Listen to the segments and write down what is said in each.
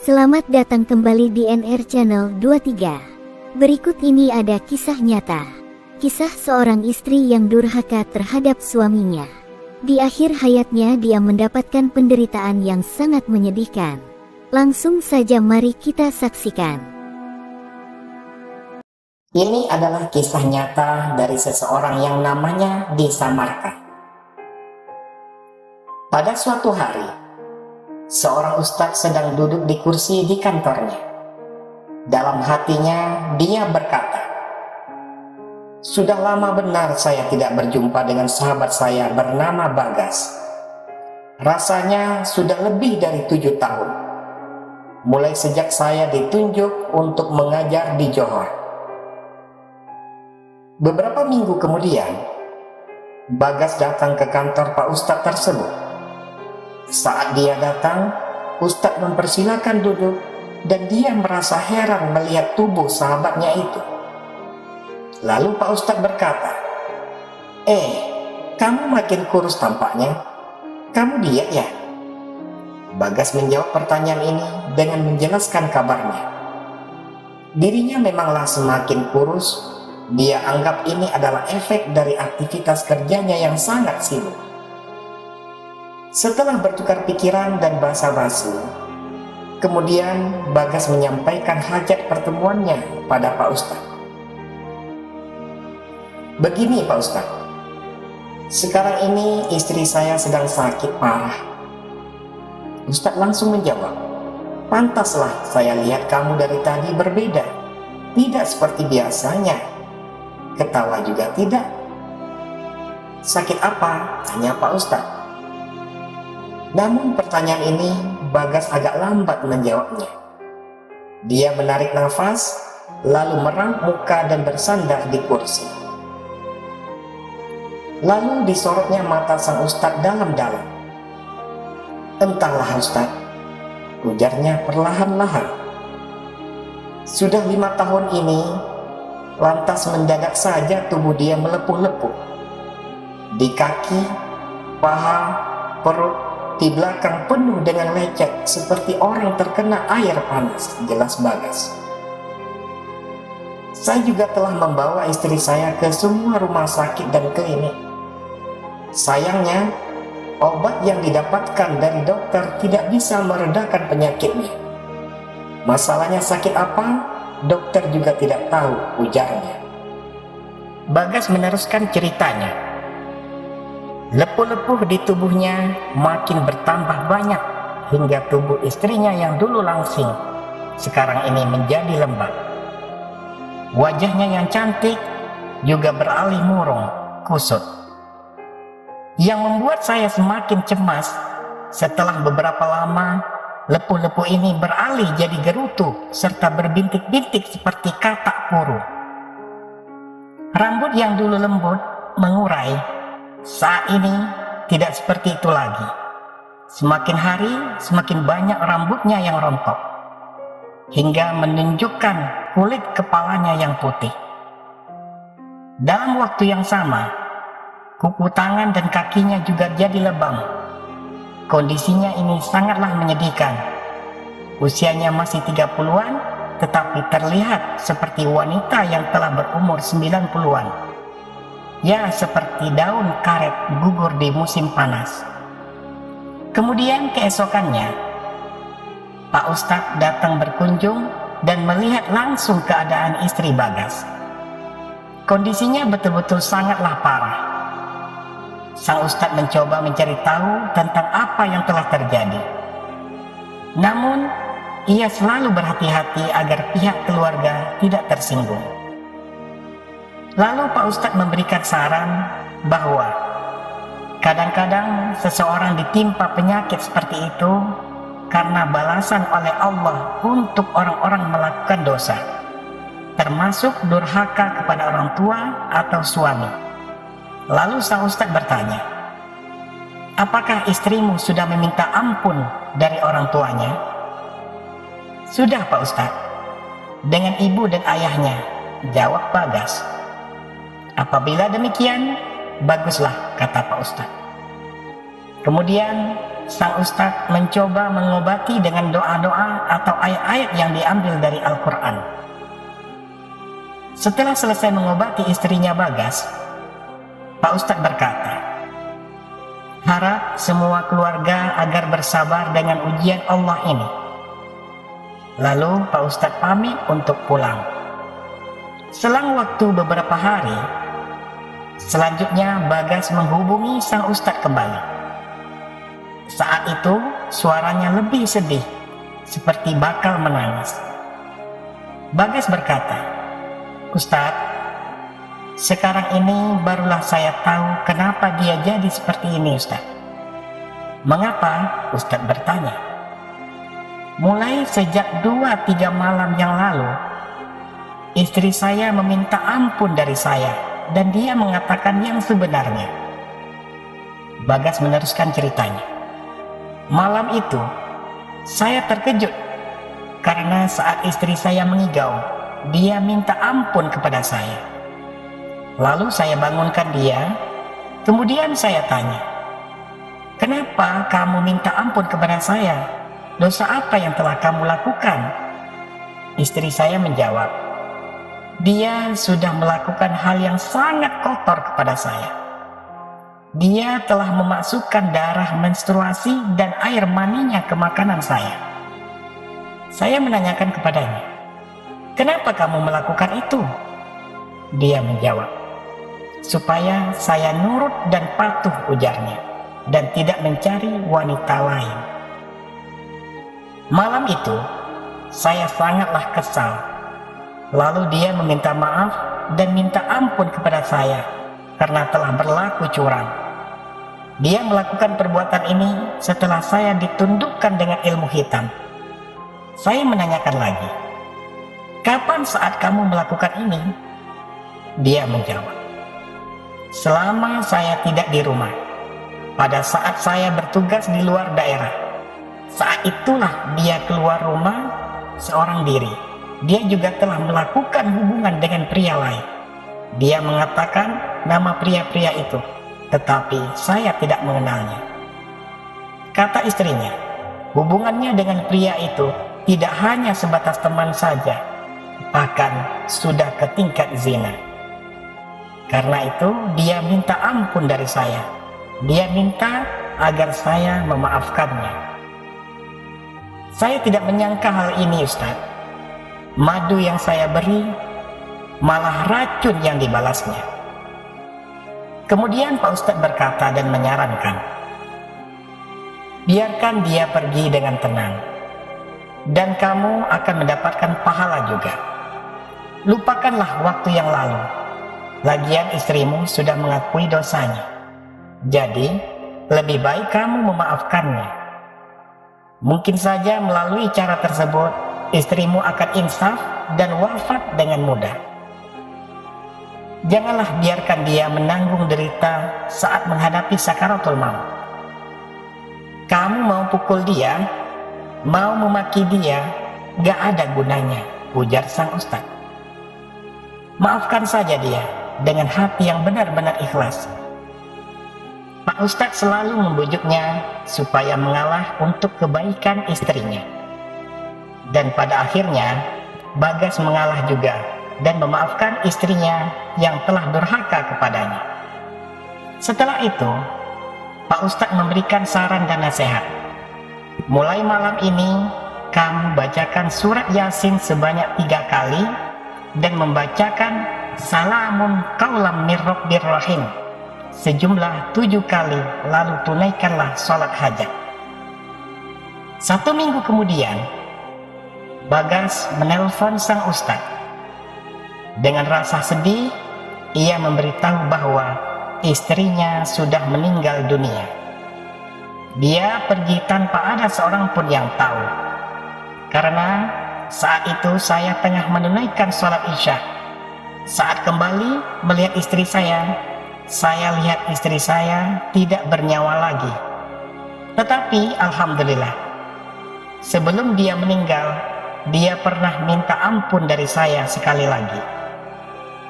Selamat datang kembali di NR Channel 23. Berikut ini ada kisah nyata. Kisah seorang istri yang durhaka terhadap suaminya. Di akhir hayatnya dia mendapatkan penderitaan yang sangat menyedihkan. Langsung saja mari kita saksikan. Ini adalah kisah nyata dari seseorang yang namanya disamarkan. Pada suatu hari, seorang ustadz sedang duduk di kursi di kantornya. Dalam hatinya, dia berkata, "Sudah lama benar saya tidak berjumpa dengan sahabat saya bernama Bagas. Rasanya sudah lebih dari 7 tahun. Mulai sejak saya ditunjuk untuk mengajar di Johor." Beberapa minggu kemudian, Bagas datang ke kantor Pak Ustadz tersebut. Saat dia datang, Ustadz mempersilahkan duduk dan dia merasa heran melihat tubuh sahabatnya itu. Lalu Pak Ustadz berkata, kamu makin kurus tampaknya. Kamu diet ya?" Bagas menjawab pertanyaan ini dengan menjelaskan kabarnya. Dirinya memanglah semakin kurus. Dia anggap ini adalah efek dari aktivitas kerjanya yang sangat sibuk. Setelah bertukar pikiran dan basa-basi, kemudian Bagas menyampaikan hajat pertemuannya pada Pak Ustadz. "Begini Pak Ustadz, sekarang ini istri saya sedang sakit parah." Ustadz langsung menjawab, "Pantaslah saya lihat kamu dari tadi berbeda, tidak seperti biasanya. Ketawa juga tidak." "Sakit apa?" tanya Pak Ustadz. Namun pertanyaan ini Bagas agak lambat menjawabnya. Dia menarik nafas, lalu merangk muka dan bersandar di kursi. Lalu disorotnya mata sang ustadz dalam-dalam. "Entahlah Ustadz," ujarnya perlahan-lahan. "Sudah 5 tahun ini, lantas mendadak saja tubuh dia melepuh-lepuh. Di kaki, paha, perut, di belakang penuh dengan lecet seperti orang terkena air panas," jelas Bagas. "Saya juga telah membawa istri saya ke semua rumah sakit dan klinik. Sayangnya, obat yang didapatkan dari dokter tidak bisa meredakan penyakitnya. Masalahnya sakit apa, dokter juga tidak tahu," ujarnya. Bagas meneruskan ceritanya. Lepuh-lepuh di tubuhnya makin bertambah banyak hingga tubuh istrinya yang dulu langsing sekarang ini menjadi lembab. Wajahnya yang cantik juga beralih murung, kusut. Yang membuat saya semakin cemas, setelah beberapa lama lepuh-lepuh ini beralih jadi gerutu serta berbintik-bintik seperti katak puru. Rambut yang dulu lembut mengurai, saat ini tidak seperti itu lagi. Semakin hari semakin banyak rambutnya yang rontok, hingga menunjukkan kulit kepalanya yang putih. Dalam waktu yang sama, kuku tangan dan kakinya juga jadi lebam. Kondisinya ini sangatlah menyedihkan. Usianya masih 30-an, tetapi terlihat seperti wanita yang telah berumur 90-an. Ya, seperti daun karet gugur di musim panas. Kemudian keesokannya, Pak Ustadz datang berkunjung dan melihat langsung keadaan istri Bagas. Kondisinya betul-betul sangatlah parah. Sang Ustadz mencoba mencari tahu tentang apa yang telah terjadi. Namun, ia selalu berhati-hati agar pihak keluarga tidak tersinggung. Lalu Pak Ustadz memberikan saran bahwa kadang-kadang seseorang ditimpa penyakit seperti itu karena balasan oleh Allah untuk orang-orang melakukan dosa, termasuk durhaka kepada orang tua atau suami. Lalu sang Ustadz bertanya, "Apakah istrimu sudah meminta ampun dari orang tuanya?" "Sudah Pak Ustadz, dengan ibu dan ayahnya," jawab Bagas. "Apabila demikian, baguslah," kata Pak Ustadz. Kemudian sang ustadz mencoba mengobati dengan doa-doa atau ayat-ayat yang diambil dari Al-Quran. Setelah selesai mengobati istrinya Bagas, Pak Ustadz berkata, "Harap semua keluarga agar bersabar dengan ujian Allah ini." Lalu Pak Ustadz pamit untuk pulang. Selang waktu beberapa hari, selanjutnya Bagas menghubungi sang ustadz kembali. Saat itu suaranya lebih sedih, seperti bakal menangis. Bagas berkata, "Ustadz, sekarang ini barulah saya tahu kenapa dia jadi seperti ini, Ustadz." "Mengapa?" Ustadz bertanya. "Mulai sejak 2-3 malam yang lalu, istri saya meminta ampun dari saya dan dia mengatakan yang sebenarnya." Bagas meneruskan ceritanya. "Malam itu, saya terkejut karena saat istri saya mengigau, dia minta ampun kepada saya. Lalu saya bangunkan dia, kemudian saya tanya, 'Kenapa kamu minta ampun kepada saya? Dosa apa yang telah kamu lakukan?' Istri saya menjawab, 'Dia sudah melakukan hal yang sangat kotor kepada saya. Dia telah memasukkan darah menstruasi dan air maninya ke makanan saya.' Saya menanyakan kepadanya, 'Kenapa kamu melakukan itu?' Dia menjawab, 'Supaya saya nurut dan patuh,' ujarnya, 'dan tidak mencari wanita lain.' Malam itu, saya sangatlah kesal. Lalu dia meminta maaf dan minta ampun kepada saya karena telah berlaku curang. Dia melakukan perbuatan ini setelah saya ditundukkan dengan ilmu hitam. Saya menanyakan lagi, 'Kapan saat kamu melakukan ini?' Dia menjawab, 'Selama saya tidak di rumah, pada saat saya bertugas di luar daerah. Saat itulah dia keluar rumah seorang diri. Dia juga telah melakukan hubungan dengan pria lain. Dia mengatakan nama pria-pria itu, tetapi saya tidak mengenalnya.' Kata istrinya, hubungannya dengan pria itu tidak hanya sebatas teman saja, bahkan sudah ke tingkat zina. Karena itu dia minta ampun dari saya. Dia minta agar saya memaafkannya." Saya tidak menyangka hal ini, Ustadz. Madu yang saya beri malah racun yang dibalasnya. Kemudian Pak Ustadz berkata dan menyarankan, "Biarkan dia pergi dengan tenang, dan kamu akan mendapatkan pahala juga. Lupakanlah waktu yang lalu. Lagian istrimu sudah mengakui dosanya. Jadi, lebih baik kamu memaafkannya. Mungkin saja melalui cara tersebut, istrimu akan insaf dan wafat dengan mudah. Janganlah biarkan dia menanggung derita saat menghadapi sakaratul maut. Kamu mau pukul dia, mau memaki dia, gak ada gunanya," ujar sang ustadz. "Maafkan saja dia dengan hati yang benar-benar ikhlas." Pak Ustadz selalu membujuknya supaya mengalah untuk kebaikan istrinya. Dan pada akhirnya, Bagas mengalah juga dan memaafkan istrinya yang telah durhaka kepadanya. Setelah itu, Pak Ustadz memberikan saran dan nasihat. "Mulai malam ini, kamu bacakan surat Yasin sebanyak 3 kali dan membacakan Salamun Qaulam mir Rabbir Rahim sejumlah 7 kali, lalu tunaikanlah sholat hajat." 1 minggu kemudian, Bagas menelpon sang ustadz. Dengan rasa sedih, ia memberitahu bahwa istrinya sudah meninggal dunia. Dia pergi tanpa ada seorang pun yang tahu, karena saat itu saya tengah menunaikan sholat isya. Saat kembali melihat istri saya lihat istri saya tidak bernyawa lagi. Tetapi alhamdulillah, sebelum dia meninggal, dia pernah minta ampun dari saya sekali lagi.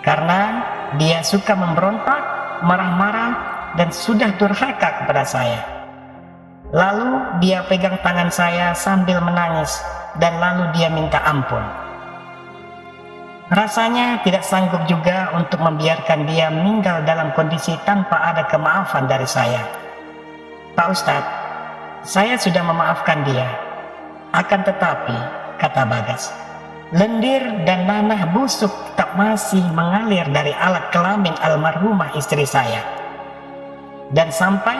Karena dia suka memberontak, marah-marah, dan sudah durhaka kepada saya. Lalu dia pegang tangan saya sambil menangis dan lalu dia minta ampun. Rasanya tidak sanggup juga untuk membiarkan dia meninggal dalam kondisi tanpa ada kemaafan dari saya. Pak Ustadz, saya sudah memaafkan dia. Akan tetapi, kata Bagas, lendir dan nanah busuk tetap masih mengalir dari alat kelamin almarhumah istri saya. Dan sampai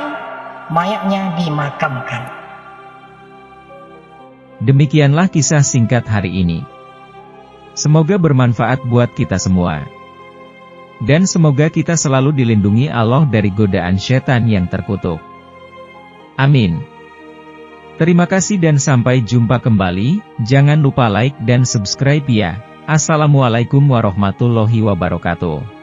mayatnya dimakamkan. Demikianlah kisah singkat hari ini. Semoga bermanfaat buat kita semua. Dan semoga kita selalu dilindungi Allah dari godaan setan yang terkutuk. Amin. Terima kasih dan sampai jumpa kembali. Jangan lupa like dan subscribe ya. Assalamualaikum warahmatullahi wabarakatuh.